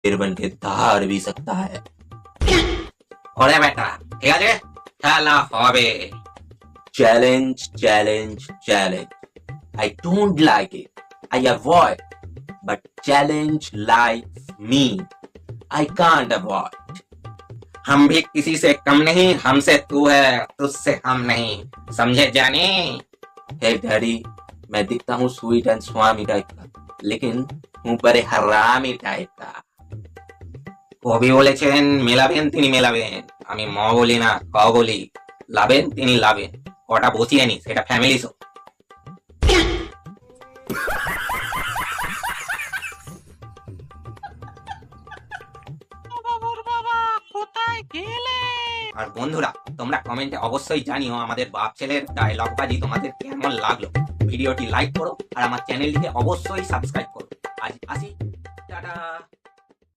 शेर बन के धार भी सकता है। ওরে বেটা, ঠিক আছে, খেলা হবে। Challenge, challenge, challenge. I don't like it. I avoid. But challenge likes me. I can't avoid. हम भी किसी से कम नहीं, हमसे तू है, तुझसे हम नहीं, समझे जानी? Hey डैडी, मैं दिखता हूँ स्वीट एंड स्वामी टाइप का, लेकिन हूँ बड़े हरामी टाइप का। কবি বলেছেন মেলাবেন তিনি মেলাবেন, আমি ম বলি না ক বলি। লাবেন তিনি লাবেন, কটা বসিয়ে নি সেটা ফ্যামিলি শো। বাবুর বাবা কোথায় গেলে? আর বন্ধুরা, তোমরা কমেন্টে অবশ্যই জানিও আমাদের বাপ ছেলের ডায়লগ বাজি তোমাদের কেমন লাগলো। ভিডিওটি লাইক করো আর আমার চ্যানেলটিকে অবশ্যই সাবস্ক্রাইব করো। আজ আসি, টাটা।